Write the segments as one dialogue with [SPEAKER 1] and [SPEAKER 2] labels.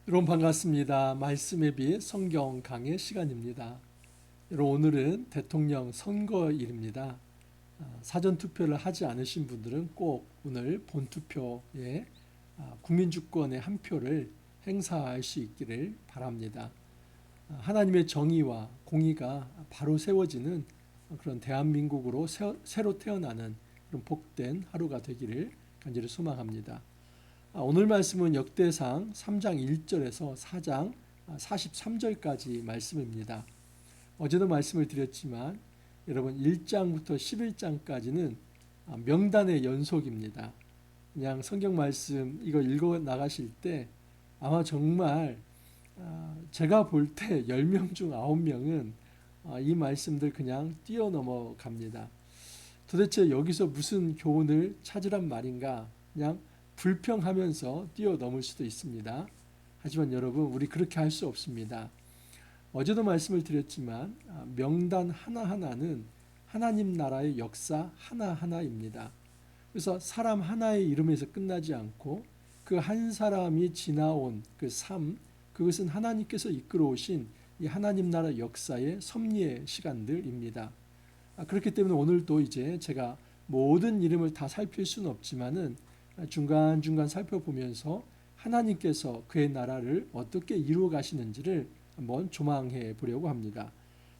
[SPEAKER 1] 여러분 반갑습니다. 말씀의 빛 성경 강의 시간입니다. 여러분 오늘은 대통령 선거일입니다. 사전 투표를 하지 않으신 분들은 꼭 오늘 본투표에 국민주권의 한 표를 행사할 수 있기를 바랍니다. 하나님의 정의와 공의가 바로 세워지는 그런 대한민국으로 새로 태어나는 그런 복된 하루가 되기를 간절히 소망합니다. 오늘 말씀은 역대상 3장 1절에서 4장 43절까지 말씀입니다. 어제도 말씀을 드렸지만 여러분 1장부터 11장까지는 명단의 연속입니다. 그냥 성경 말씀 이거 읽어 나가실 때 아마 정말 제가 볼 때 10명 중 9명은 이 말씀들 그냥 뛰어넘어 갑니다. 도대체 여기서 무슨 교훈을 찾으란 말인가? 그냥 불평하면서 뛰어넘을 수도 있습니다. 하지만 여러분 우리 그렇게 할 수 없습니다. 어제도 말씀을 드렸지만 명단 하나하나는 하나님 나라의 역사 하나하나입니다. 그래서 사람 하나의 이름에서 끝나지 않고 그 한 사람이 지나온 그 삶, 그것은 하나님께서 이끌어 오신 이 하나님 나라 역사의 섭리의 시간들입니다. 그렇기 때문에 오늘도 이제 제가 모든 이름을 다 살필 수는 없지만은 중간중간 살펴보면서 하나님께서 그의 나라를 어떻게 이루어 가시는지를 한번 조망해 보려고 합니다.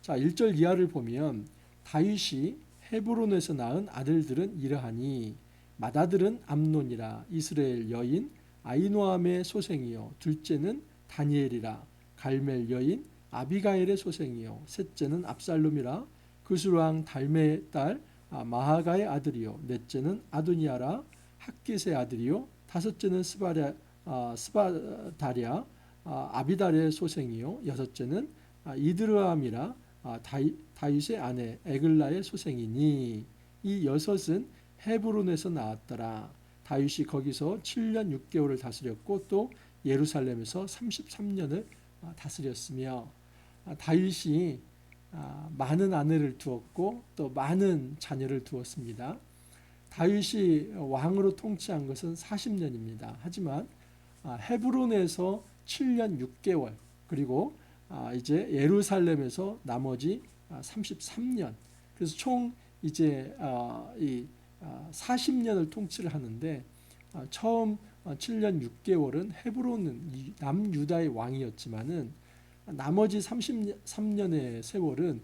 [SPEAKER 1] 자, 1절 이하를 보면 다윗이 헤브론에서 낳은 아들들은 이러하니 맏아들은 암논이라 이스라엘 여인 아히노암의 소생이요 둘째는 다니엘이라 갈멜 여인 아비가일의 소생이요 셋째는 압살롬이라 그술왕 달메의 딸 마하가의 아들이요 넷째는 아도니아라 학깃의 아들이요 다섯째는 스바다랴 아비달의 소생이요 여섯째는 이드르암이라 다윗의 아내 에글라의 소생이니 이 여섯은 헤브론에서 나왔더라. 다윗이 거기서 7년 6개월을 다스렸고 또 예루살렘에서 33년을 다스렸으며 다윗이 많은 아내를 두었고 또 많은 자녀를 두었습니다. 다윗이 왕으로 통치한 것은 40년입니다. 하지만 헤브론에서 7년 6개월 그리고 이제 예루살렘에서 나머지 33년 그래서 총 이제 이 40년을 통치를 하는데 처음 7년 6개월은 헤브론은 남유다의 왕이었지만은 나머지 33년의 세월은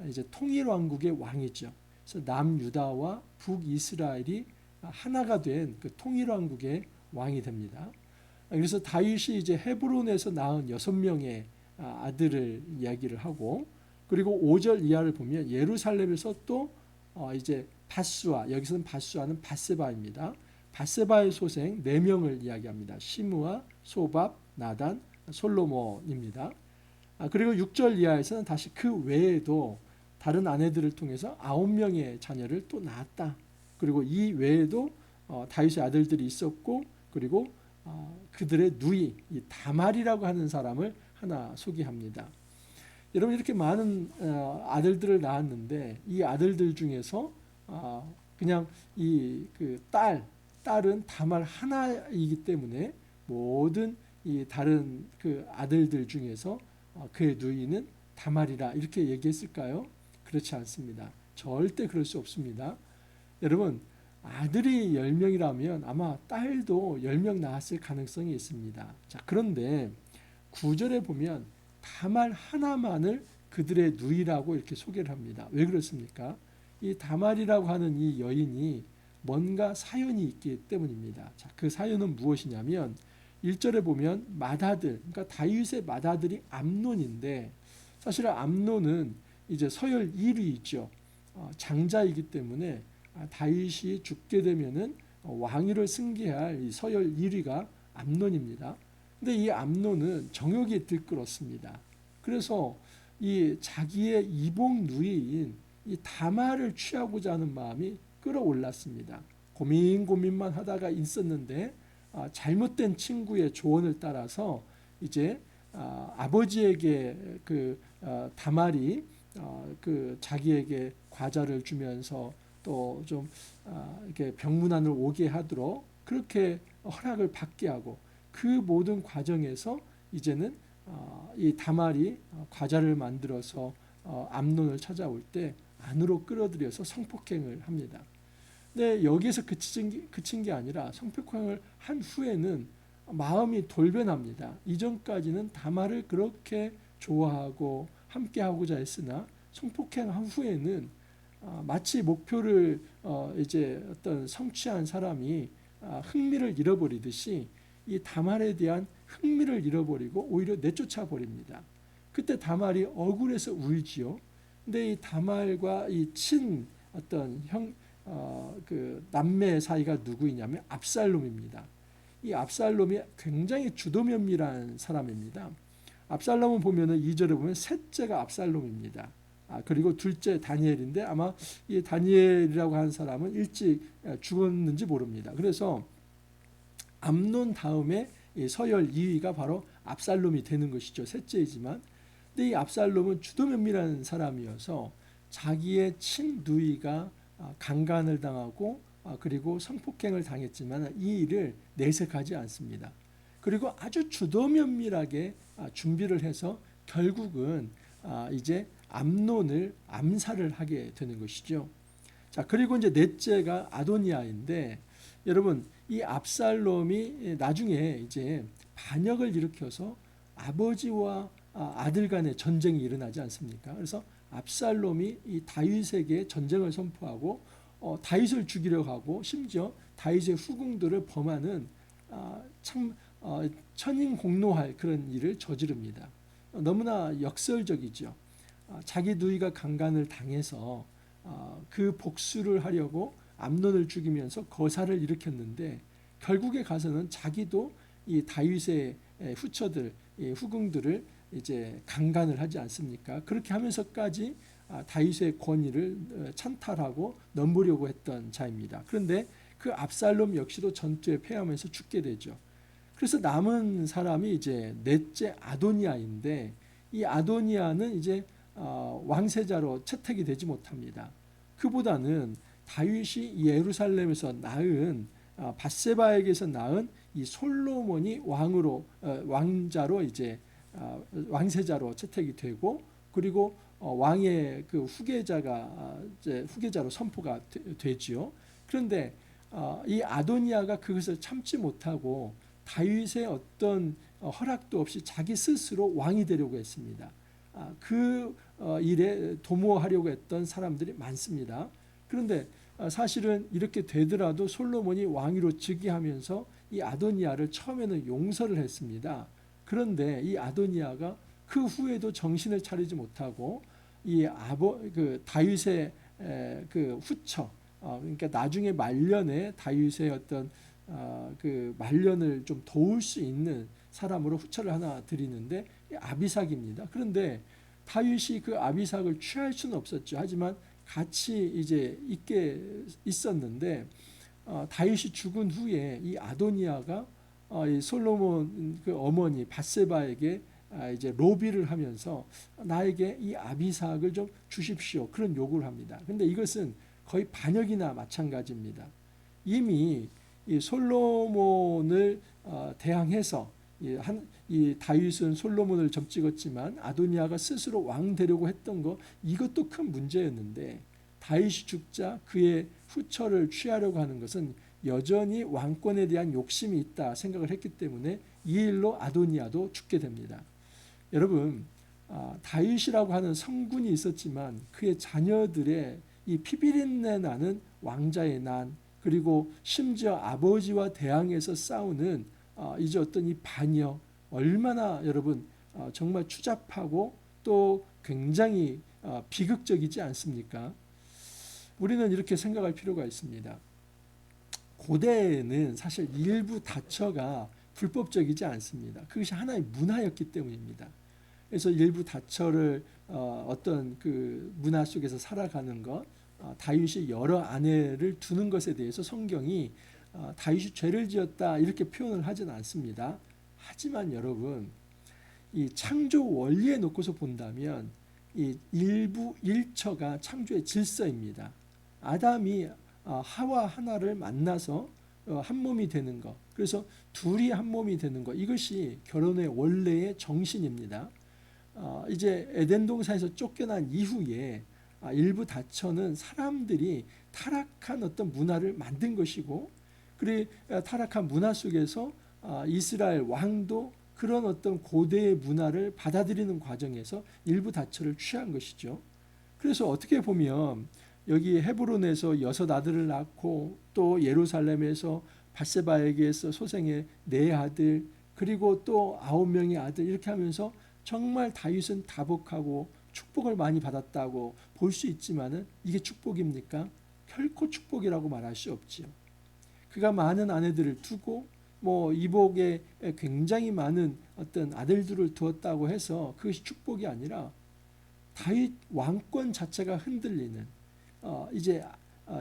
[SPEAKER 1] 이제 통일왕국의 왕이죠. 그래서 남유다와 북이스라엘이 하나가 된 그 통일왕국의 왕이 됩니다. 그래서 다윗이 이제 헤브론에서 낳은 6명의 아들을 이야기를 하고 그리고 5절 이하를 보면 예루살렘에서 또 이제 밧수아 여기서는 밧수아는 밧세바입니다. 밧세바의 소생 4명을 이야기합니다. 시므아, 소밥, 나단, 솔로몬입니다. 그리고 6절 이하에서는 다시 그 외에도 다른 아내들을 통해서 9명의 자녀를 또 낳았다. 그리고 이 외에도 다윗의 아들들이 있었고 그리고 그들의 누이 이 다말이라고 하는 사람을 하나 소개합니다. 여러분 이렇게 많은 아들들을 낳았는데 이 아들들 중에서 그냥 이 그 딸은 다말 하나이기 때문에 모든 이 다른 그 아들들 중에서 그의 누이는 다말이라 이렇게 얘기했을까요? 그렇지 않습니다. 절대 그럴 수 없습니다. 여러분 아들이 10명이라면 아마 딸도 10명 낳았을 가능성이 있습니다. 자, 그런데 9절에 보면 다말 하나만을 그들의 누이라고 이렇게 소개를 합니다. 왜 그렇습니까? 이 다말이라고 하는 이 여인이 뭔가 사연이 있기 때문입니다. 자, 그 사연은 무엇이냐면 1절에 보면 맏아들, 그러니까 다윗의 맏아들이 암논인데 사실 암논은 이제 서열 1위이죠. 장자이기 때문에 다윗이 죽게 되면은 왕위를 승계할 이 서열 1위가 암논입니다. 근데 이 암논은 정욕이 들끓었습니다. 그래서 이 자기의 이복 누이인 이 다말을 취하고자 하는 마음이 끌어올랐습니다. 고민만 하다가 있었는데 잘못된 친구의 조언을 따라서 이제 아버지에게 그 다말이 그 자기에게 과자를 주면서 또 좀 이렇게 병문안을 오게 하도록 그렇게 허락을 받게 하고 그 모든 과정에서 이제는 이 다말이 과자를 만들어서 암논을 찾아올 때 안으로 끌어들여서 성폭행을 합니다. 근데 여기에서 그친 게 아니라 성폭행을 한 후에는 마음이 돌변합니다. 이전까지는 다말을 그렇게 좋아하고 함께하고자 했으나 성폭행한 후에는 마치 목표를 이제 어떤 성취한 사람이 흥미를 잃어버리듯이 이 다말에 대한 흥미를 잃어버리고 오히려 내쫓아 버립니다. 그때 다말이 억울해서 울지요. 근데 이 다말과 이 친 어떤 그 남매 사이가 누구이냐면 압살롬입니다. 이 압살롬이 굉장히 주도면밀한 사람입니다. 압살롬을 보면은 2절에 보면 셋째가 압살롬입니다. 그리고 둘째 다니엘인데 아마 이 다니엘이라고 하는 사람은 일찍 죽었는지 모릅니다. 그래서 암논 다음에 서열 2위가 바로 압살롬이 되는 것이죠. 셋째이지만. 근데 이 압살롬은 주도면밀한 사람이어서 자기의 친누이가 강간을 당하고 그리고 성폭행을 당했지만 이 일을 내색하지 않습니다. 그리고 아주 주도면밀하게 준비를 해서 결국은 이제 암논을 암살을 하게 되는 것이죠. 자, 그리고 이제 넷째가 아도니아인데 여러분 이 압살롬이 나중에 이제 반역을 일으켜서 아버지와 아들 간의 전쟁이 일어나지 않습니까? 그래서 압살롬이 이 다윗에게 전쟁을 선포하고 다윗을 죽이려고 하고 심지어 다윗의 후궁들을 범하는 참 천인공노할 그런 일을 저지릅니다. 너무나 역설적이죠. 자기 누이가 강간을 당해서 그 복수를 하려고 암논을 죽이면서 거사를 일으켰는데 결국에 가서는 자기도 이 다윗의 후처들, 후궁들을 이제 강간을 하지 않습니까? 그렇게 하면서까지 다윗의 권위를 찬탈하고 넘보려고 했던 자입니다. 그런데 그 압살롬 역시도 전투에 패하면서 죽게 되죠. 그래서 남은 사람이 이제 넷째 아도니아인데 이 아도니아는 이제 왕세자로 채택이 되지 못합니다. 그보다는 다윗이 예루살렘에서 낳은 밧세바에게서 낳은 이 솔로몬이 왕자로 이제 왕세자로 채택이 되고 그리고 왕의 그 후계자가 이제 후계자로 선포가 되지요. 그런데 이 아도니아가 그것을 참지 못하고 다윗의 어떤 허락도 없이 자기 스스로 왕이 되려고 했습니다. 그 일에 도모하려고 했던 사람들이 많습니다. 그런데 사실은 이렇게 되더라도 솔로몬이 왕위로 즉위하면서 이 아도니아를 처음에는 용서를 했습니다. 그런데 이 아도니아가 그 후에도 정신을 차리지 못하고 그 다윗의 그 후처, 그러니까 나중에 말년에 다윗의 어떤 그 말년을 좀 도울 수 있는 사람으로 후처를 하나 드리는데 아비삭입니다. 그런데 다윗이 그 아비삭을 취할 수는 없었죠. 하지만 같이 이제 있었는데 다윗이 죽은 후에 이 아도니아가 이 솔로몬 그 어머니 밧세바에게 이제 로비를 하면서 나에게 이 아비삭을 좀 주십시오. 그런 요구를 합니다. 그런데 이것은 거의 반역이나 마찬가지입니다. 이미 이 솔로몬을 대항해서 이 다윗은 솔로몬을 점찍었지만 아도니아가 스스로 왕 되려고 했던 거 이것도 큰 문제였는데 다윗이 죽자 그의 후처를 취하려고 하는 것은 여전히 왕권에 대한 욕심이 있다 생각을 했기 때문에 이 일로 아도니아도 죽게 됩니다. 여러분 다윗이라고 하는 성군이 있었지만 그의 자녀들의 이 피비린내 나는 왕자의 난 그리고 심지어 아버지와 대항해서 싸우는 이제 어떤 이 반역 얼마나 여러분 정말 추잡하고 또 굉장히 비극적이지 않습니까? 우리는 이렇게 생각할 필요가 있습니다. 고대에는 사실 일부 다처가 불법적이지 않습니다. 그것이 하나의 문화였기 때문입니다. 그래서 일부 다처를 어떤 그 문화 속에서 살아가는 것, 다윗이 여러 아내를 두는 것에 대해서 성경이 다윗이 죄를 지었다 이렇게 표현을 하지는 않습니다. 하지만 여러분 이 창조 원리에 놓고서 본다면 이 일부 일처가 창조의 질서입니다. 아담이 하와 하나를 만나서 한 몸이 되는 것. 그래서 둘이 한 몸이 되는 것. 이것이 결혼의 원래의 정신입니다. 이제 에덴 동산에서 쫓겨난 이후에 일부 다처는 사람들이 타락한 어떤 문화를 만든 것이고, 그리고 타락한 문화 속에서 이스라엘 왕도 그런 어떤 고대의 문화를 받아들이는 과정에서 일부 다처를 취한 것이죠. 그래서 어떻게 보면 여기 헤브론에서 6 아들을 낳고 또 예루살렘에서 밧세바에게서 소생의 4 아들, 그리고 또 9명의 아들, 이렇게 하면서 정말 다윗은 다복하고 축복을 많이 받았다고 볼 수 있지만은 이게 축복입니까? 결코 축복이라고 말할 수 없지요. 그가 많은 아내들을 두고 뭐 이복에 굉장히 많은 어떤 아들들을 두었다고 해서 그것이 축복이 아니라 다윗 왕권 자체가 흔들리는, 이제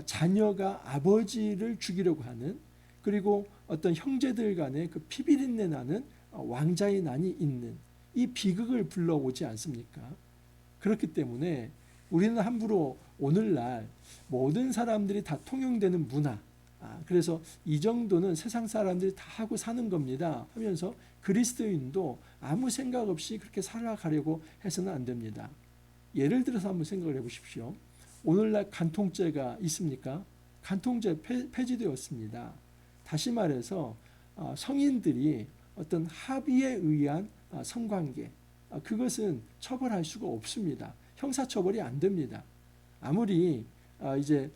[SPEAKER 1] 자녀가 아버지를 죽이려고 하는, 그리고 어떤 형제들 간의 그 피비린내 나는 왕자의 난이 있는 이 비극을 불러오지 않습니까? 그렇기 때문에 우리는 함부로 오늘날 모든 사람들이 다 통용되는 문화, 그래서 이 정도는 세상 사람들이 다 하고 사는 겁니다 하면서 그리스도인도 아무 생각 없이 그렇게 살아가려고 해서는 안 됩니다. 예를 들어서 한번 생각을 해보십시오. 오늘날 간통죄가 있습니까? 간통죄 폐지되었습니다. 다시 말해서 성인들이 어떤 합의에 의한 성관계, 그것은 처벌할 수가 없습니다. 형사처벌이 안 됩니다. 아무리 이제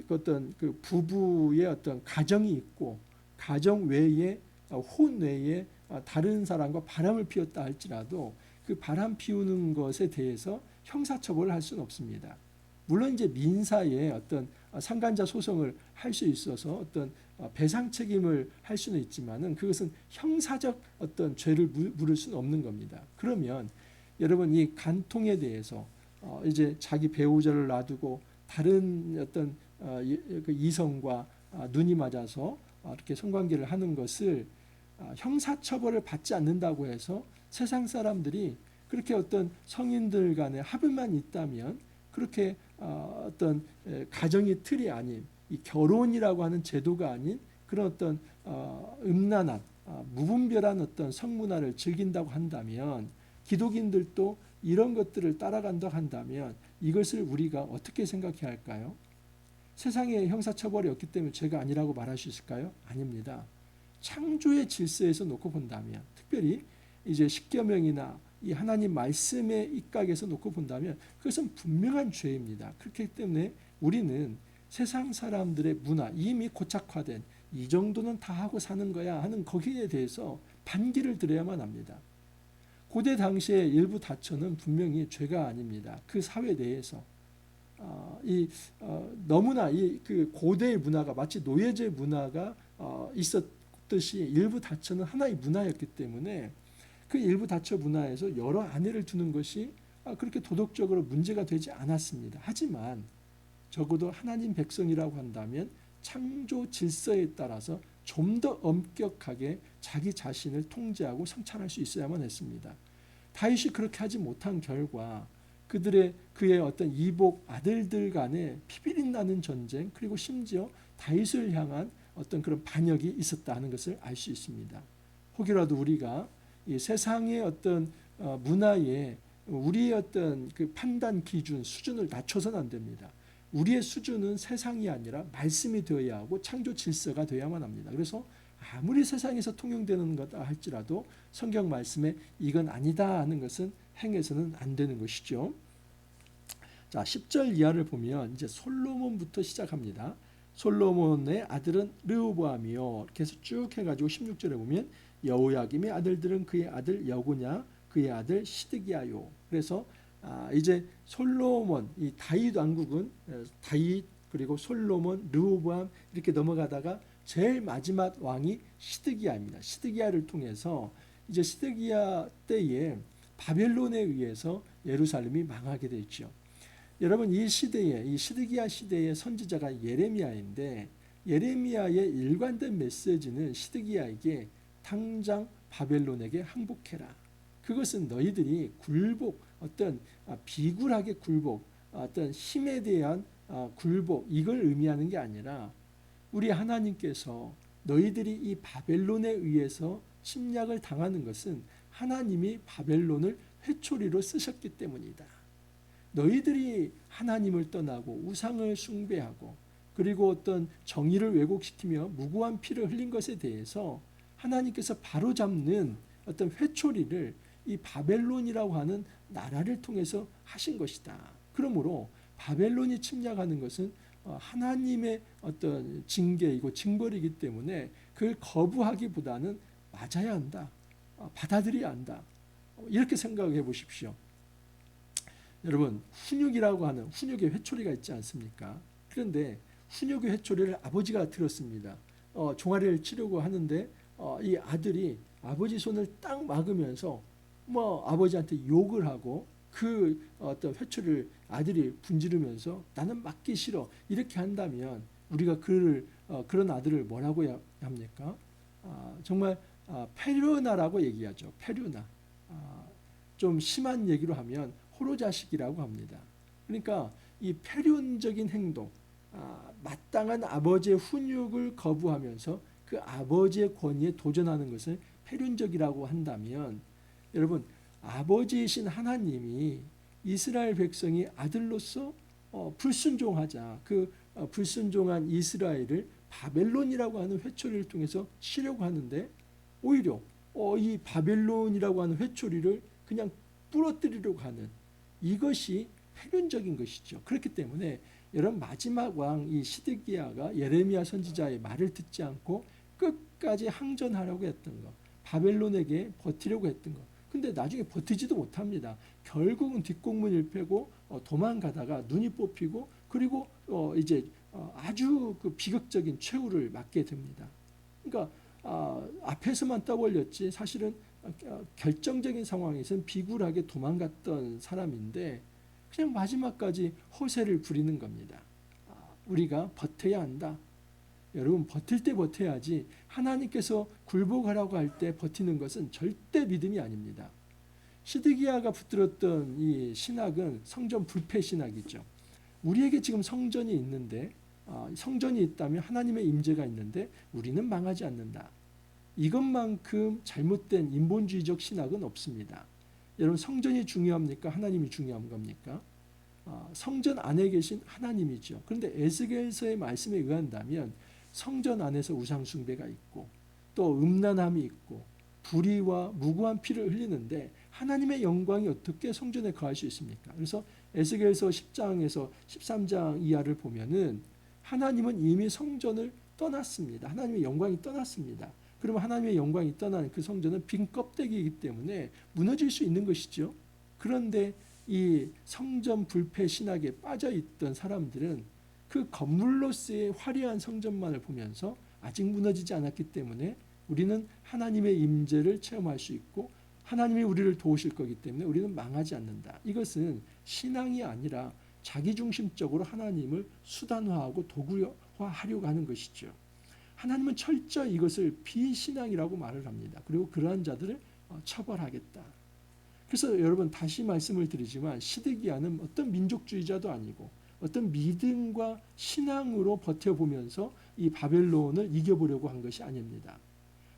[SPEAKER 1] 어떤 그 부부의 어떤 가정이 있고 가정 외에 혼 외에 다른 사람과 바람을 피웠다 할지라도 그 바람 피우는 것에 대해서 형사처벌을 할 수는 없습니다. 물론 이제 민사의 어떤 상간자 소송을 할 수 있어서 어떤 배상 책임을 할 수는 있지만은 그것은 형사적 어떤 죄를 물을 수는 없는 겁니다. 그러면 여러분 이 간통에 대해서 이제 자기 배우자를 놔두고 다른 어떤 그 이성과 눈이 맞아서 이렇게 성관계를 하는 것을 형사처벌을 받지 않는다고 해서 세상 사람들이 그렇게 어떤 성인들 간의 합의만 있다면 그렇게 어떤 가정의 틀이 아닌 이 결혼이라고 하는 제도가 아닌 그런 어떤 음란한 무분별한 어떤 성문화를 즐긴다고 한다면, 기독인들도 이런 것들을 따라간다고 한다면 이것을 우리가 어떻게 생각해야 할까요? 세상에 형사처벌이 없기 때문에 죄가 아니라고 말할 수 있을까요? 아닙니다. 창조의 질서에서 놓고 본다면, 특별히 이제 십계명이나 이 하나님 말씀의 입각에서 놓고 본다면 그것은 분명한 죄입니다. 그렇기 때문에 우리는 세상 사람들의 문화, 이미 고착화된 이 정도는 다 하고 사는 거야 하는 거기에 대해서 반기를 드려야만 합니다. 고대 당시의 일부 다처는 분명히 죄가 아닙니다. 그 사회 내에서 너무나 이 그 고대의 문화가 마치 노예제 문화가 있었듯이 일부 다처는 하나의 문화였기 때문에 그 일부 다처 문화에서 여러 아내를 두는 것이 그렇게 도덕적으로 문제가 되지 않았습니다. 하지만 적어도 하나님 백성이라고 한다면 창조 질서에 따라서 좀 더 엄격하게 자기 자신을 통제하고 성찰할 수 있어야만 했습니다. 다윗이 그렇게 하지 못한 결과 그의 어떤 이복 아들들 간의 피비린 나는 전쟁, 그리고 심지어 다윗을 향한 어떤 그런 반역이 있었다 하는 것을 알 수 있습니다. 혹여라도 우리가 이 세상의 어떤 문화에 우리의 어떤 그 판단 기준 수준을 낮춰서는 안 됩니다. 우리의 수준은 세상이 아니라 말씀이 되어야 하고 창조 질서가 되어야만 합니다. 그래서 아무리 세상에서 통용되는 거다 할지라도 성경 말씀에 이건 아니다 하는 것은 행해서는 안 되는 것이죠. 자, 10절 이하를 보면 이제 솔로몬부터 시작합니다. 솔로몬의 아들은 르호보암이요. 이렇게 해서 쭉 해가지고 16절에 보면 여호야김의 아들들은 그의 아들 여고냐, 그의 아들 시드기야요. 그래서 이제 솔로몬, 이 다윗 왕국은 다윗 그리고 솔로몬, 르호보암 이렇게 넘어가다가 제일 마지막 왕이 시드기야입니다. 시드기야를 통해서 이제 시드기야 때에 바벨론에 의해서 예루살렘이 망하게 되죠. 여러분 이 시대에, 이 시드기야 시대의 선지자가 예레미야인데, 예레미야의 일관된 메시지는 시드기야에게 당장 바벨론에게 항복해라. 그것은 너희들이 굴복, 어떤 비굴하게 굴복, 어떤 힘에 대한 굴복, 이걸 의미하는 게 아니라 우리 하나님께서 너희들이 이 바벨론에 의해서 침략을 당하는 것은 하나님이 바벨론을 회초리로 쓰셨기 때문이다. 너희들이 하나님을 떠나고 우상을 숭배하고 그리고 어떤 정의를 왜곡시키며 무고한 피를 흘린 것에 대해서 하나님께서 바로잡는 어떤 회초리를 이 바벨론이라고 하는 나라를 통해서 하신 것이다. 그러므로 바벨론이 침략하는 것은 하나님의 어떤 징계이고 징벌이기 때문에 그걸 거부하기보다는 맞아야 한다. 받아들여야 한다. 이렇게 생각해 보십시오. 여러분, 훈육이라고 하는 훈육의 회초리가 있지 않습니까? 그런데 훈육의 회초리를 아버지가 들었습니다. 종아리를 치려고 하는데 이 아들이 아버지 손을 딱 막으면서 아버지한테 욕을 하고 그 어떤 회초리를 아들이 분지르면서 나는 맞기 싫어 이렇게 한다면 우리가 그런 아들을 뭐라고 합니까? 정말 페류나라고 얘기하죠. 페류나. 좀 심한 얘기로 하면 호로자식이라고 합니다. 그러니까 이 패륜적인 행동, 마땅한 아버지의 훈육을 거부하면서 그 아버지의 권위에 도전하는 것을 패륜적이라고 한다면 여러분, 아버지이신 하나님이 이스라엘 백성이 아들로서 불순종하자 그 불순종한 이스라엘을 바벨론이라고 하는 회초리를 통해서 치려고 하는데 오히려 이 바벨론이라고 하는 회초리를 그냥 부러뜨리려고 하는 이것이 패륜적인 것이죠. 그렇기 때문에 여러분 마지막 왕 이 시드기야가 예레미야 선지자의 말을 듣지 않고 끝까지 항전하려고 했던 것, 바벨론에게 버티려고 했던 것. 근데 나중에 버티지도 못합니다. 결국은 뒷공문을 펴고 도망가다가 눈이 뽑히고 그리고 이제 아주 그 비극적인 최후를 맞게 됩니다. 그러니까 앞에서만 떠벌렸지 사실은 결정적인 상황에서는 비굴하게 도망갔던 사람인데 그냥 마지막까지 호세를 부리는 겁니다. 우리가 버텨야 한다. 여러분 버틸 때 버텨야지 하나님께서 굴복하라고 할 때 버티는 것은 절대 믿음이 아닙니다. 시드기야가 붙들었던 이 신학은 성전 불패 신학이죠. 우리에게 지금 성전이 있는데 성전이 있다면 하나님의 임재가 있는데 우리는 망하지 않는다. 이것만큼 잘못된 인본주의적 신학은 없습니다. 여러분 성전이 중요합니까? 하나님이 중요한 겁니까? 성전 안에 계신 하나님이죠. 그런데 에스겔서의 말씀에 의한다면 성전 안에서 우상 숭배가 있고 또 음란함이 있고 불의와 무고한 피를 흘리는데 하나님의 영광이 어떻게 성전에 거할 수 있습니까? 그래서 에스겔서 10장에서 13장 이하를 보면은 하나님은 이미 성전을 떠났습니다. 하나님의 영광이 떠났습니다. 그러면 하나님의 영광이 떠난 그 성전은 빈 껍데기이기 때문에 무너질 수 있는 것이죠. 그런데 이 성전 불패 신학에 빠져 있던 사람들은 그 건물로서의 화려한 성전만을 보면서 아직 무너지지 않았기 때문에 우리는 하나님의 임재를 체험할 수 있고 하나님이 우리를 도우실 거기 때문에 우리는 망하지 않는다. 이것은 신앙이 아니라 자기중심적으로 하나님을 수단화하고 도구화하려고 하는 것이죠. 하나님은 철저히 이것을 비신앙이라고 말을 합니다. 그리고 그러한 자들을 처벌하겠다. 그래서 여러분 다시 말씀을 드리지만 시드기야는 어떤 민족주의자도 아니고 어떤 믿음과 신앙으로 버텨보면서 이 바벨론을 이겨보려고 한 것이 아닙니다.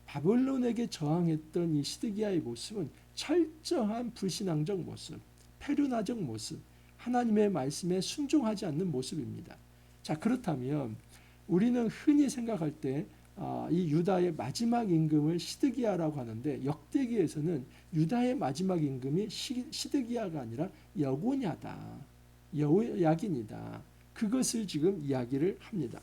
[SPEAKER 1] 바벨론에게 저항했던 이 시드기야의 모습은 철저한 불신앙적 모습, 패륜화적 모습, 하나님의 말씀에 순종하지 않는 모습입니다. 자, 그렇다면 우리는 흔히 생각할 때 이 유다의 마지막 임금을 시드기야라고 하는데 역대기에서는 유다의 마지막 임금이 시드기야가 아니라 여고냐다. 여호야긴이다. 그것을 지금 이야기를 합니다.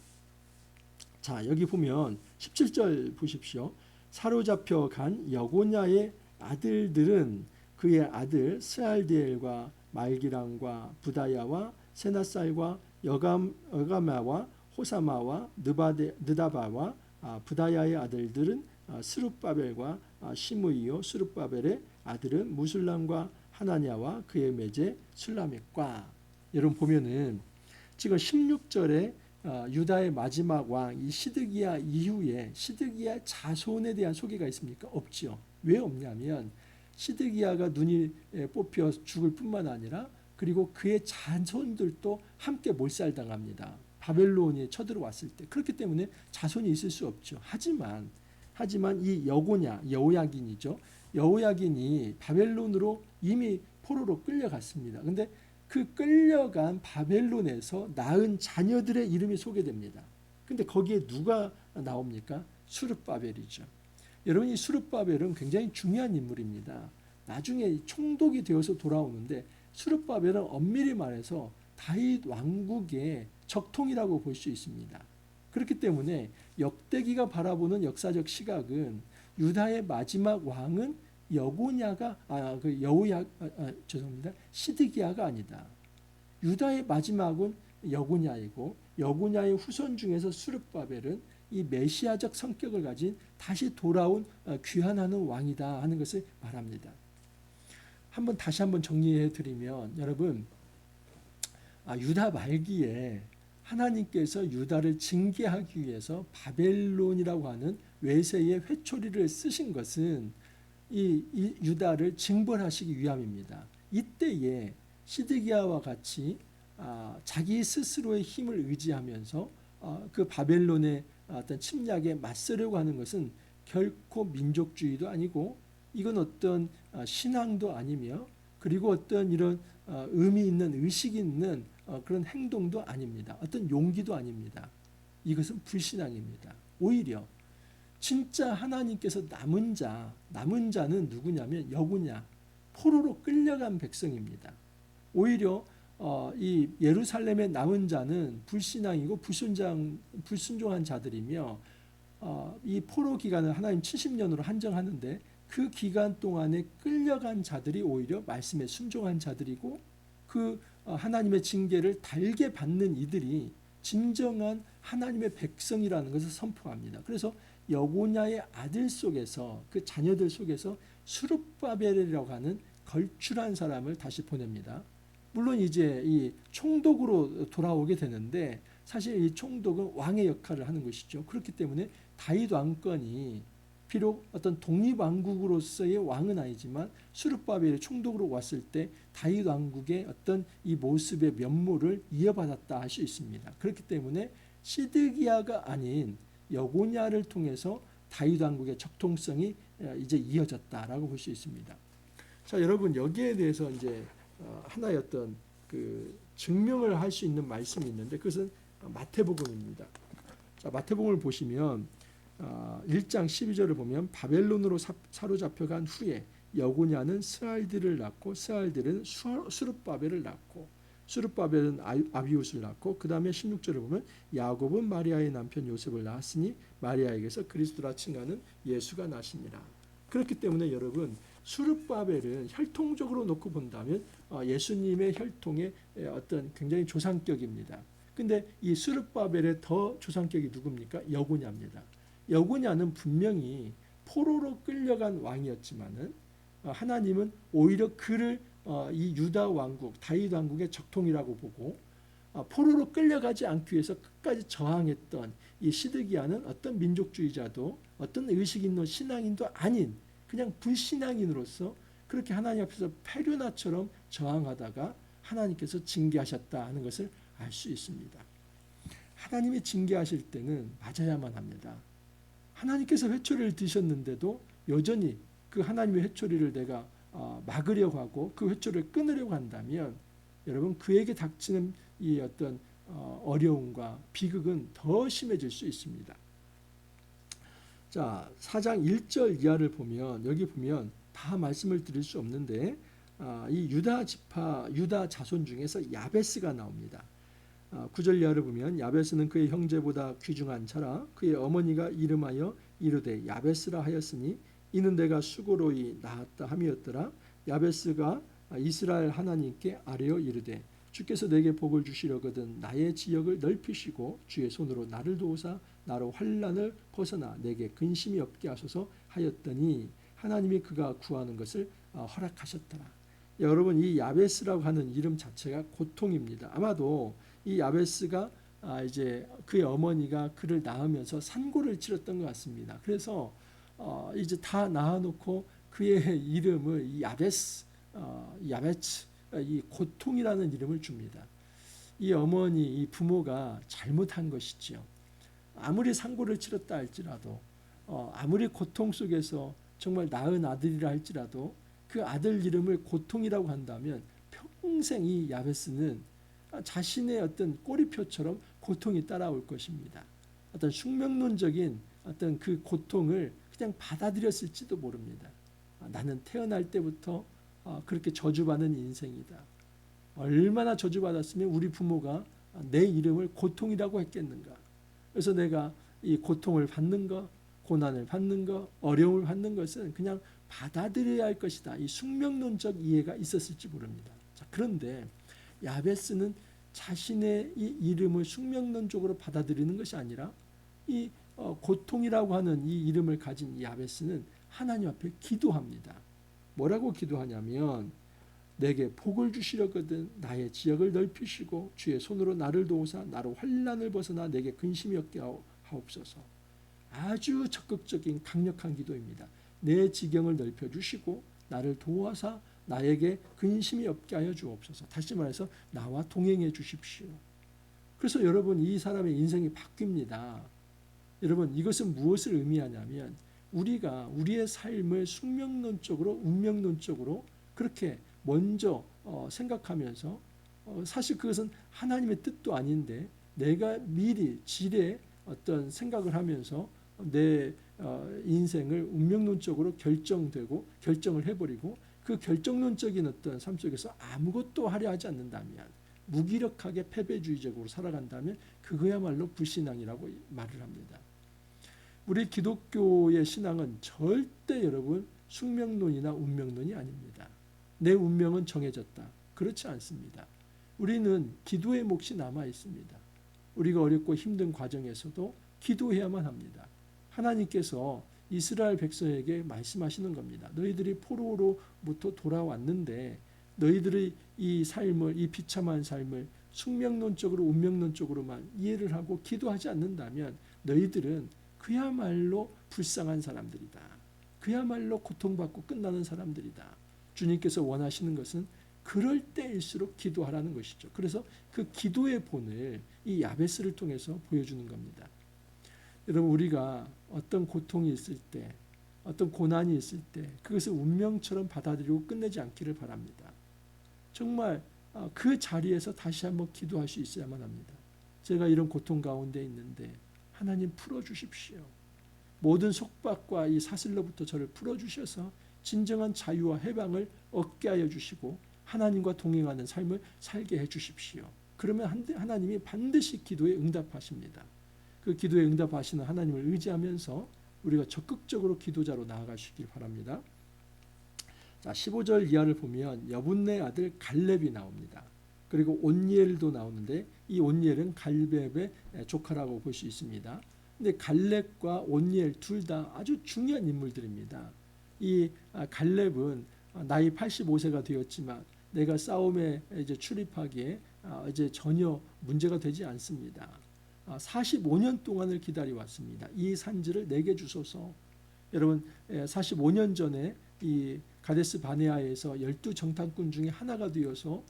[SPEAKER 1] 자, 여기 보면 17절 보십시오. 사로잡혀 간 여고냐의 아들들은 그의 아들 스알디엘과 말기랑과 부다야와 세나살과 여가마와 호사마와 느다바와 부다야의 아들들은 스룹바벨과 시므이요 스룹바벨의 아들은 무술람과 하나냐와 그의 매제 술라멕과. 여러분 보면은 지금 16절에 유다의 마지막 왕 이 시드기야 이후에 시드기야 자손에 대한 소개가 있습니까? 없지요. 왜 없냐면 시드기야가 눈이 뽑혀 죽을 뿐만 아니라 그리고 그의 자손들도 함께 몰살당합니다. 바벨론이 쳐들어왔을 때. 그렇기 때문에 자손이 있을 수 없죠. 하지만 이 여호야긴이죠. 여호야긴이 바벨론으로 이미 포로로 끌려갔습니다. 근데 그 끌려간 바벨론에서 낳은 자녀들의 이름이 소개됩니다. 근데 거기에 누가 나옵니까? 수르바벨이죠. 여러분, 이 수르바벨은 굉장히 중요한 인물입니다. 나중에 총독이 되어서 돌아오는데 수르바벨은 엄밀히 말해서 다윗 왕국의 적통이라고 볼 수 있습니다. 그렇기 때문에 역대기가 바라보는 역사적 시각은 유다의 마지막 왕은 시드기야가 아니다. 유다의 마지막은 여고냐이고 여고냐의 후손 중에서 수르바벨은 이 메시아적 성격을 가진 다시 돌아온 귀환하는 왕이다 하는 것을 말합니다. 다시 한번 정리해 드리면, 여러분, 유다 말기에 하나님께서 유다를 징계하기 위해서 바벨론이라고 하는 외세의 회초리를 쓰신 것은 이 유다를 징벌하시기 위함입니다. 이때에 시드기야와 같이 자기 스스로의 힘을 의지하면서 그 바벨론의 어떤 침략에 맞서려고 하는 것은 결코 민족주의도 아니고, 이건 어떤 신앙도 아니며, 그리고 어떤 이런 의미 있는, 의식 있는 그런 행동도 아닙니다. 어떤 용기도 아닙니다. 이것은 불신앙입니다. 오히려 진짜 하나님께서 남은 자는 누구냐면 여구냐, 포로로 끌려간 백성입니다. 오히려 이 예루살렘의 남은 자는 불신앙이고 불순종한 자들이며, 이 포로 기간을 하나님 70년으로 한정하는데 그 기간 동안에 끌려간 자들이 오히려 말씀에 순종한 자들이고, 그 하나님의 징계를 달게 받는 이들이 진정한 하나님의 백성이라는 것을 선포합니다. 그래서 여고냐의 아들 속에서, 그 자녀들 속에서 수르바벨이라고 하는 걸출한 사람을 다시 보냅니다. 물론 이제 이 총독으로 돌아오게 되는데, 사실 이 총독은 왕의 역할을 하는 것이죠. 그렇기 때문에 다윗 왕권이 비록 어떤 독립왕국으로서의 왕은 아니지만 수르바벨이 총독으로 왔을 때 다윗 왕국의 어떤 이 모습의 면모를 이어받았다 할 수 있습니다. 그렇기 때문에 시드기야가 아닌 여고냐를 통해서 다윗 왕국의 적통성이 이제 이어졌다라고 볼 수 있습니다. 자, 여러분, 여기에 대해서 이제 하나의 어떤 그 증명을 할 수 있는 말씀이 있는데, 그것은 마태복음입니다. 자, 마태복음을 보시면 1장 12절을 보면, 바벨론으로 사로잡혀간 후에 여고냐는 스알들을 낳고, 스알들은 수르바벨을 낳고, 수르바벨은 아비웃을 낳고, 그 다음에 16절을 보면 야곱은 마리아의 남편 요셉을 낳았으니 마리아에게서 그리스도라 칭하는 예수가 나시니라. 그렇기 때문에 여러분, 수르바벨은 혈통적으로 놓고 본다면 예수님의 혈통의 어떤 굉장히 조상격입니다. 근데 이 수르바벨의 더 조상격이 누굽니까? 여고냐입니다. 여고냐는 분명히 포로로 끌려간 왕이었지만은 하나님은 오히려 그를 이 유다 왕국, 다윗 왕국의 적통이라고 보고, 포로로 끌려가지 않기 위해서 끝까지 저항했던 이 시드기야는 어떤 민족주의자도 어떤 의식 있는 신앙인도 아닌 그냥 불신앙인으로서 그렇게 하나님 앞에서 페류나처럼 저항하다가 하나님께서 징계하셨다 하는 것을 알 수 있습니다. 하나님이 징계하실 때는 맞아야만 합니다. 하나님께서 회초리를 드셨는데도 여전히 그 하나님의 회초리를 내가 막으려고 하고 그 회초리를 끊으려고 한다면, 여러분, 그에게 닥치는 이 어떤 어려움과 비극은 더 심해질 수 있습니다. 자, 4장 1절 이하를 보면, 여기 보면 다 말씀을 드릴 수 없는데 이 유다 자손 중에서 야베스가 나옵니다. 9절 이하를 보면, 야베스는 그의 형제보다 귀중한 자라. 그의 어머니가 이름하여 이르되 야베스라 하였으니 이는 내가 수고로이 낳았다 함이었더라. 야베스가 이스라엘 하나님께 아뢰어 이르되 주께서 내게 복을 주시려거든 나의 지역을 넓히시고 주의 손으로 나를 도우사 나로 환난을 벗어나 내게 근심이 없게 하소서 하였더니 하나님이 그가 구하는 것을 허락하셨더라. 여러분, 이 야베스라고 하는 이름 자체가 고통입니다. 아마도 이 야베스가 이제 그의 어머니가 그를 낳으면서 산고를 치렀던 것 같습니다. 그래서 이제 다 낳아놓고 그의 이름을 이 야베츠, 이 고통이라는 이름을 줍니다. 이 어머니, 이 부모가 잘못한 것이지요. 아무리 상고를 치렀다 할지라도 아무리 고통 속에서 정말 낳은 아들이라 할지라도 그 아들 이름을 고통이라고 한다면 평생 이 야베스는 자신의 어떤 꼬리표처럼 고통이 따라올 것입니다. 어떤 숙명론적인 어떤 그 고통을 그냥 받아들였을지도 모릅니다. 나는 태어날 때부터 그렇게 저주받는 인생이다. 얼마나 저주받았으면 우리 부모가 내 이름을 고통이라고 했겠는가. 그래서 내가 이 고통을 받는 것, 고난을 받는 것, 어려움을 받는 것은 그냥 받아들여야 할 것이다. 이 숙명론적 이해가 있었을지 모릅니다. 자, 그런데 야베스는 자신의 이 이름을 숙명론적으로 받아들이는 것이 아니라 이 고통이라고 하는 이 이름을 가진 야베스는 하나님 앞에 기도합니다. 뭐라고 기도하냐면 내게 복을 주시려거든 나의 지역을 넓히시고 주의 손으로 나를 도우사 나로 환난을 벗어나 내게 근심이 없게 하옵소서. 아주 적극적인 강력한 기도입니다. 내 지경을 넓혀주시고 나를 도와사 나에게 근심이 없게 하여 주옵소서. 다시 말해서 나와 동행해 주십시오. 그래서 여러분 이 사람의 인생이 바뀝니다. 여러분 이것은 무엇을 의미하냐면 우리가 우리의 삶을 숙명론적으로 운명론적으로 그렇게 먼저 생각하면서 사실 그것은 하나님의 뜻도 아닌데 내가 미리 지레 어떤 생각을 하면서 내 인생을 운명론적으로 결정을 해버리고 그 결정론적인 어떤 삶 속에서 아무것도 하려 하지 않는다면 무기력하게 패배주의적으로 살아간다면 그거야말로 불신앙이라고 말을 합니다. 우리 기독교의 신앙은 절대 여러분 숙명론이나 운명론이 아닙니다. 내 운명은 정해졌다. 그렇지 않습니다. 우리는 기도의 몫이 남아 있습니다. 우리가 어렵고 힘든 과정에서도 기도해야만 합니다. 하나님께서 이스라엘 백성에게 말씀하시는 겁니다. 너희들이 포로로부터 돌아왔는데 너희들의 이 삶을 이 비참한 삶을 숙명론적으로 운명론적으로만 이해를 하고 기도하지 않는다면 너희들은 그야말로 불쌍한 사람들이다. 그야말로 고통받고 끝나는 사람들이다. 주님께서 원하시는 것은 그럴 때일수록 기도하라는 것이죠. 그래서 그 기도의 본을 이 야베스를 통해서 보여주는 겁니다. 여러분 우리가 어떤 고통이 있을 때 어떤 고난이 있을 때 그것을 운명처럼 받아들이고 끝내지 않기를 바랍니다. 정말 그 자리에서 다시 한번 기도할 수 있어야만 합니다. 제가 이런 고통 가운데 있는데 하나님 풀어주십시오. 모든 속박과 이 사슬로부터 저를 풀어주셔서 진정한 자유와 해방을 얻게 하여 주시고 하나님과 동행하는 삶을 살게 해 주십시오. 그러면 하나님이 반드시 기도에 응답하십니다. 그 기도에 응답하시는 하나님을 의지하면서 우리가 적극적으로 기도자로 나아가시길 바랍니다. 자, 15절 이하를 보면 여분네 아들 갈렙이 나옵니다. 그리고 온니엘도 나오는데 이 온니엘은 갈렙의 조카라고 볼 수 있습니다. 근데 갈렙과 온니엘 둘 다 아주 중요한 인물들입니다. 이 갈렙은 나이 85세가 되었지만 내가 싸움에 이제 출입하기에 이제 전혀 문제가 되지 않습니다. 45년 동안을 기다려 왔습니다. 이 산지를 내게 주소서. 여러분 45년 전에 이 가데스 바네아에서 12정탐꾼 중에 하나가 되어서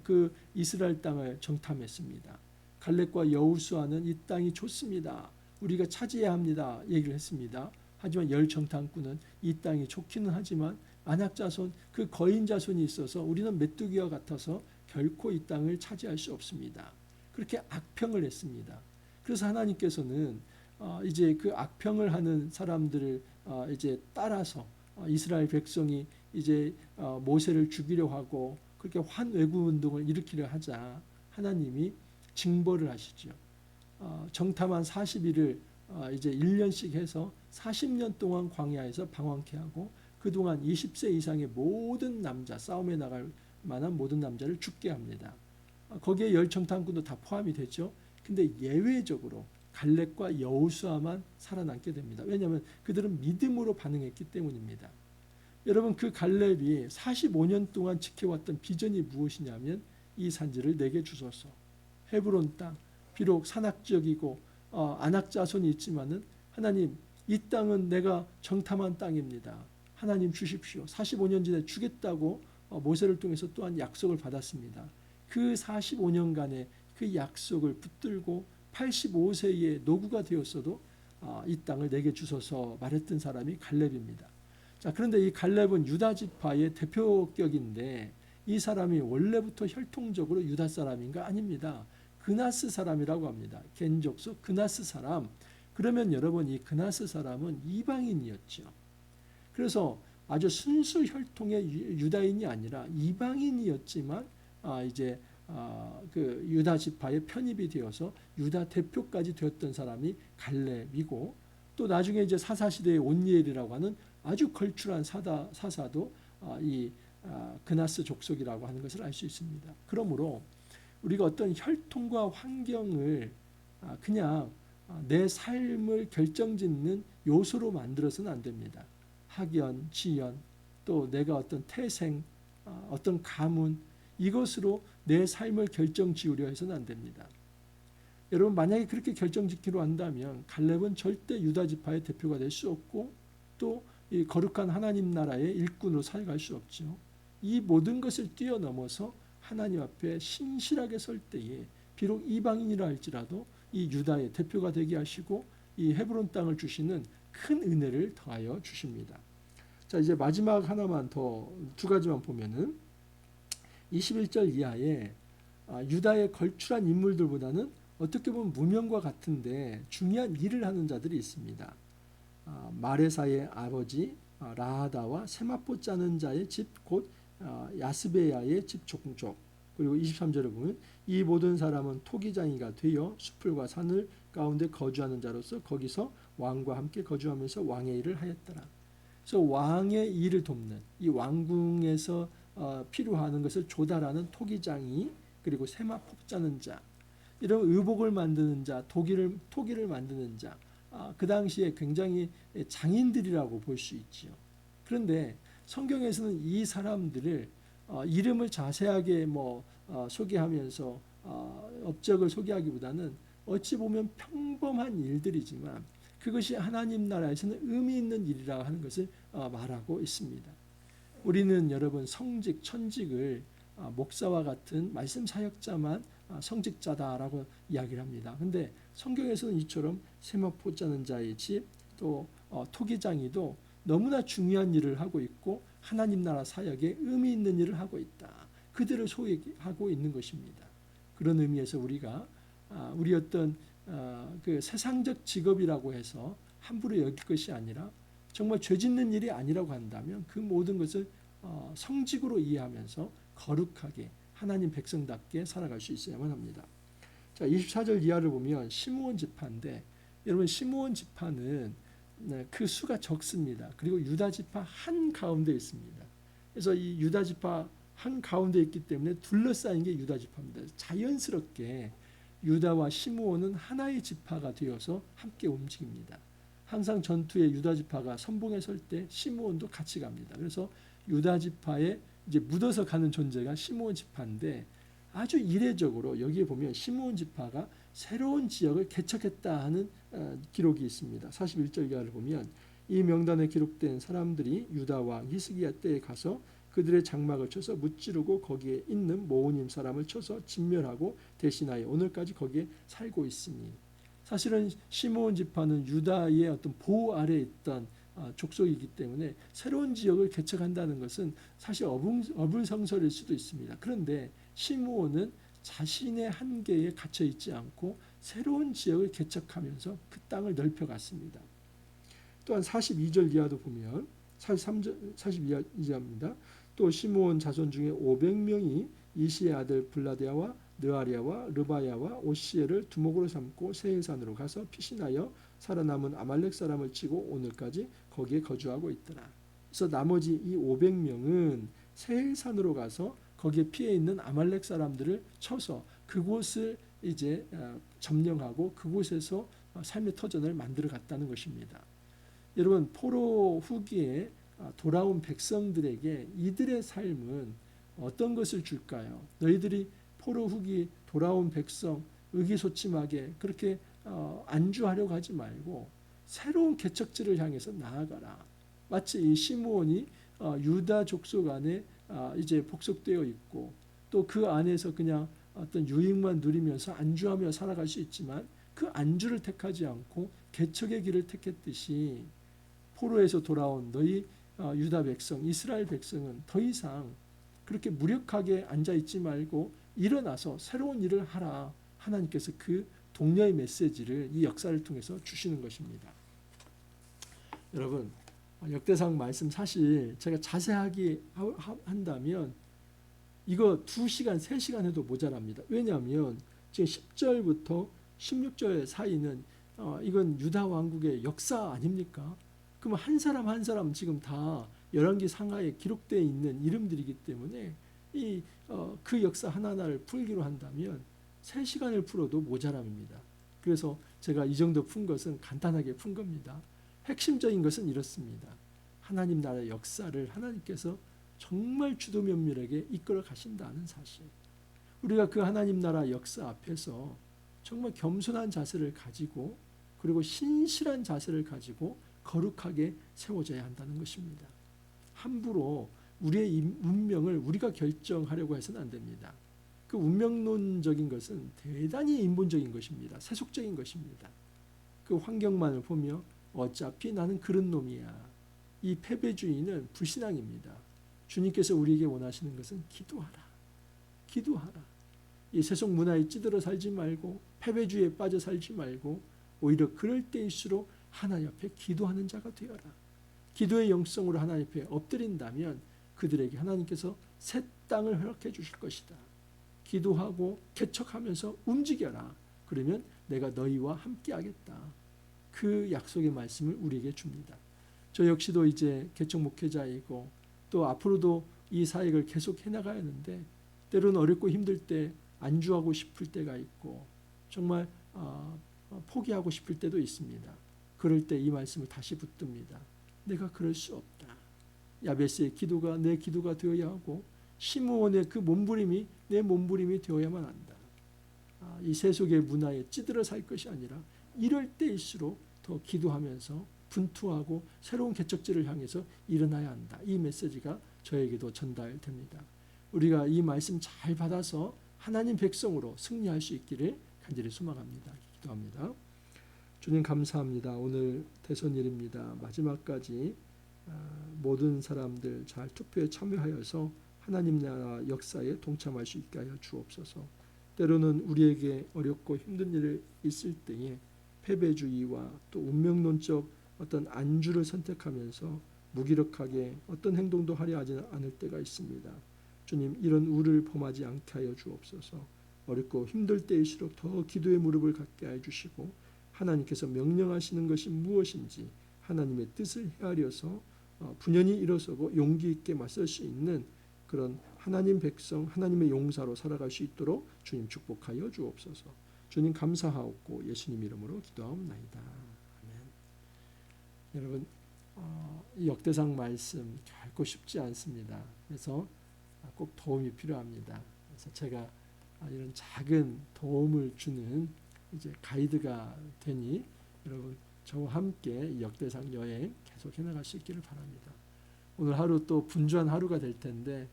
[SPEAKER 1] 그 이스라엘 땅을 정탐했습니다. 갈렙과 여호수아는 이 땅이 좋습니다. 우리가 차지해야 합니다. 얘기를 했습니다. 하지만 10정탐꾼은 이 땅이 좋기는 하지만 안악자손 그 거인 자손이 있어서 우리는 메뚜기와 같아서 결코 이 땅을 차지할 수 없습니다. 그렇게 악평을 했습니다. 그래서 하나님께서는 이제 그 악평을 하는 사람들을 이제 따라서 이스라엘 백성이 이제 모세를 죽이려 하고 그렇게 환외구 운동을 일으키려 하자 하나님이 징벌을 하시죠. 정탐한 40일을 이제 1년씩 해서 40년 동안 광야에서 방황케 하고 그동안 20세 이상의 모든 남자, 싸움에 나갈 만한 모든 남자를 죽게 합니다. 거기에 10정탐꾼도 다 포함이 되죠. 근데 예외적으로 갈렙과 여호수아만 살아남게 됩니다. 왜냐하면 그들은 믿음으로 반응했기 때문입니다. 여러분 그 갈렙이 45년 동안 지켜왔던 비전이 무엇이냐면 이 산지를 내게 주소서. 헤브론 땅, 비록 산악지역이고 안악자손이 있지만은 하나님 이 땅은 내가 정탐한 땅입니다. 하나님 주십시오. 45년 전에 주겠다고 모세를 통해서 또한 약속을 받았습니다. 그 45년간의 그 약속을 붙들고 85세에 노구가 되었어도 이 땅을 내게 주소서 말했던 사람이 갈렙입니다. 자, 그런데 이 갈렙은 유다 지파의 대표격인데 이 사람이 원래부터 혈통적으로 유다 사람인가? 아닙니다. 그나스 사람이라고 합니다. 겐족속 그나스 사람. 그러면 여러분 이 그나스 사람은 이방인이었죠. 그래서 아주 순수 혈통의 유다인이 아니라 이방인이었지만 이제 그 유다 지파에 편입이 되어서 유다 대표까지 되었던 사람이 갈렙이고 또 나중에 이제 사사시대의 온니엘이라고 하는 아주 걸출한 사사도 이 그나스 족속이라고 하는 것을 알 수 있습니다. 그러므로 우리가 어떤 혈통과 환경을 그냥 내 삶을 결정짓는 요소로 만들어서는 안 됩니다. 학연, 지연, 또 내가 어떤 태생, 어떤 가문 이것으로 내 삶을 결정지으려 해서는 안 됩니다. 여러분 만약에 그렇게 결정짓기로 한다면 갈렙은 절대 유다 지파의 대표가 될 수 없고 또 이 거룩한 하나님 나라의 일꾼으로 살아갈 수 없죠. 이 모든 것을 뛰어넘어서 하나님 앞에 신실하게 설 때에 비록 이방인이라 할지라도 이 유다의 대표가 되게 하시고 이 헤브론 땅을 주시는 큰 은혜를 더하여 주십니다. 자, 이제 마지막 하나만 더 두 가지만 보면은 21절 이하에 유다의 걸출한 인물들보다는 어떻게 보면 무명과 같은데 중요한 일을 하는 자들이 있습니다. 마레사의 아버지 라하다와 세마포 짜는 자의 집 곧 야스베야의 집 종족. 그리고 23절에 보면 이 모든 사람은 토기장이가 되어 숲을과 산을 가운데 거주하는 자로서 거기서 왕과 함께 거주하면서 왕의 일을 하였더라. 그래서 왕의 일을 돕는 이 왕궁에서 필요하는 것을 조달하는 토기장이 그리고 세마포 짜는 자 이런 의복을 만드는 자 토기를 만드는 자 그 당시에 굉장히 장인들이라고 볼 수 있지요. 그런데 성경에서는 이 사람들을 이름을 자세하게 소개하면서 업적을 소개하기보다는 어찌 보면 평범한 일들이지만 그것이 하나님 나라에서는 의미 있는 일이라 하는 것을 말하고 있습니다. 우리는 여러분 성직, 천직을 목사와 같은 말씀 사역자만 성직자다라고 이야기를 합니다. 그런데 성경에서는 이처럼 세마포 짜는 자의 집, 또 토기장이도 너무나 중요한 일을 하고 있고 하나님 나라 사역에 의미 있는 일을 하고 있다. 그들을 소개하고 있는 것입니다. 그런 의미에서 우리가 우리 어떤 그 세상적 직업이라고 해서 함부로 여길 것이 아니라 정말 죄 짓는 일이 아니라고 한다면 그 모든 것을 성직으로 이해하면서 거룩하게 하나님 백성답게 살아갈 수 있어야만 합니다. 자, 24절 이하를 보면 시므온 지파인데 여러분 시므온 지파는 그 수가 적습니다. 그리고 유다 지파 한 가운데 있습니다. 그래서 이 유다 지파 한 가운데 있기 때문에 둘러싸인 게 유다 지파입니다. 자연스럽게 유다와 시므온은 하나의 지파가 되어서 함께 움직입니다. 항상 전투에 유다 지파가 선봉에 설 때 시므온도 같이 갑니다. 그래서 유다 지파에 이제 묻어서 가는 존재가 시므온 지파인데 아주 이례적으로 여기에 보면 시므온 지파가 새로운 지역을 개척했다 하는 기록이 있습니다. 41절 이하를 보면 이 명단에 기록된 사람들이 유다 왕 히스기야 때에 가서 그들의 장막을 쳐서 무찌르고 거기에 있는 모우님 사람을 쳐서 진멸하고 대신하여 오늘까지 거기에 살고 있으니 사실은 시므온 지파는 유다의 어떤 보호 아래에 있던 족속이기 때문에 새로운 지역을 개척한다는 것은 사실 어불성설일 수도 있습니다. 그런데 시므온은 자신의 한계에 갇혀 있지 않고 새로운 지역을 개척하면서 그 땅을 넓혀갔습니다. 또한 42절 이하도 보면 42절 이하입니다. 또 시므온 자손 중에 500명이 이시의 아들 블라데아와 느아리아와 르바야와 오시엘을 두목으로 삼고 세일산으로 가서 피신하여 살아남은 아말렉 사람을 치고 오늘까지 거기에 거주하고 있더라. 그래서 나머지 이 500명은 세일산으로 가서 거기에 피해 있는 아말렉 사람들을 쳐서 그곳을 이제 점령하고 그곳에서 삶의 터전을 만들어 갔다는 것입니다. 여러분 포로 후기에 돌아온 백성들에게 이들의 삶은 어떤 것을 줄까요? 너희들이 포로 후기 돌아온 백성 의기소침하게 그렇게 안주하려고 하지 말고 새로운 개척지를 향해서 나아가라. 마치 이 시므온이 유다 족속 안에 이제 복속되어 있고 또 그 안에서 그냥 어떤 유익만 누리면서 안주하며 살아갈 수 있지만 그 안주를 택하지 않고 개척의 길을 택했듯이 포로에서 돌아온 너희 유다 백성, 이스라엘 백성은 더 이상 그렇게 무력하게 앉아있지 말고 일어나서 새로운 일을 하라. 하나님께서 그 독려의 메시지를 이 역사를 통해서 주시는 것입니다. 여러분, 역대상 말씀 사실 제가 자세하게 한다면 이거 2시간, 3시간 해도 모자랍니다. 왜냐하면 지금 10절부터 16절 사이는 이건 유다 왕국의 역사 아닙니까? 그럼 한 사람 한 사람 지금 다 열왕기 상하에 기록되어 있는 이름들이기 때문에 그 역사 하나하나를 풀기로 한다면 3시간을 풀어도 모자람입니다. 그래서 제가 이 정도 푼 것은 간단하게 푼 겁니다. 핵심적인 것은 이렇습니다. 하나님 나라의 역사를 하나님께서 정말 주도 면밀하게 이끌어 가신다는 사실. 우리가 그 하나님 나라 역사 앞에서 정말 겸손한 자세를 가지고 그리고 신실한 자세를 가지고 거룩하게 세워져야 한다는 것입니다. 함부로 우리의 운명을 우리가 결정하려고 해서는 안 됩니다. 그 운명론적인 것은 대단히 인본적인 것입니다. 세속적인 것입니다. 그 환경만을 보며 어차피 나는 그런 놈이야. 이 패배주의는 불신앙입니다. 주님께서 우리에게 원하시는 것은 기도하라. 기도하라. 이 세속 문화에 찌들어 살지 말고 패배주의에 빠져 살지 말고 오히려 그럴 때일수록 하나님 앞에 기도하는 자가 되어라. 기도의 영성으로 하나님 앞에 엎드린다면 그들에게 하나님께서 새 땅을 허락해 주실 것이다. 기도하고 개척하면서 움직여라. 그러면 내가 너희와 함께 하겠다. 그 약속의 말씀을 우리에게 줍니다. 저 역시도 이제 개척 목회자이고 또 앞으로도 이 사역을 계속 해나가야 하는데 때로는 어렵고 힘들 때 안주하고 싶을 때가 있고 정말 포기하고 싶을 때도 있습니다. 그럴 때 이 말씀을 다시 붙듭니다. 내가 그럴 수 없다. 야베스의 기도가 내 기도가 되어야 하고 시므온의 그 몸부림이 내 몸부림이 되어야만 한다. 이 세속의 문화에 찌들어 살 것이 아니라 이럴 때일수록 더 기도하면서 분투하고 새로운 개척지를 향해서 일어나야 한다. 이 메시지가 저에게도 전달됩니다. 우리가 이 말씀 잘 받아서 하나님 백성으로 승리할 수 있기를 간절히 소망합니다. 기도합니다. 주님 감사합니다. 오늘 대선일입니다. 마지막까지 모든 사람들 잘 투표에 참여하여서 하나님 나라 역사에 동참할 수 있게 하여 주옵소서. 때로는 우리에게 어렵고 힘든 일이 있을 때에 패배주의와 또 운명론적 어떤 안주를 선택하면서 무기력하게 어떤 행동도 하려 하지 않을 때가 있습니다. 주님 이런 우를 범하지 않게 하여 주옵소서. 어렵고 힘들 때일수록 더 기도의 무릎을 갖게 해 주시고 하나님께서 명령하시는 것이 무엇인지 하나님의 뜻을 헤아려서 분연히 일어서고 용기 있게 맞설 수 있는 그런 하나님 백성 하나님의 용사로 살아갈 수 있도록 주님 축복하여 주옵소서. 주님 감사하옵고 예수님 이름으로 기도하옵나이다. 아멘. 여러분 이 역대상 말씀 결코 쉽지 않습니다. 그래서 꼭 도움이 필요합니다. 그래서 제가 이런 작은 도움을 주는 이제 가이드가 되니 여러분 저와 함께 이 역대상 여행 계속 해나갈 수 있기를 바랍니다. 오늘 하루 또 분주한 하루가 될 텐데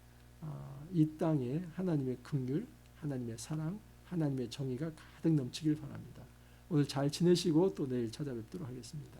[SPEAKER 1] 이 땅에 하나님의 긍휼, 하나님의 사랑, 하나님의 정의가 가득 넘치길 바랍니다. 오늘 잘 지내시고 또 내일 찾아뵙도록 하겠습니다.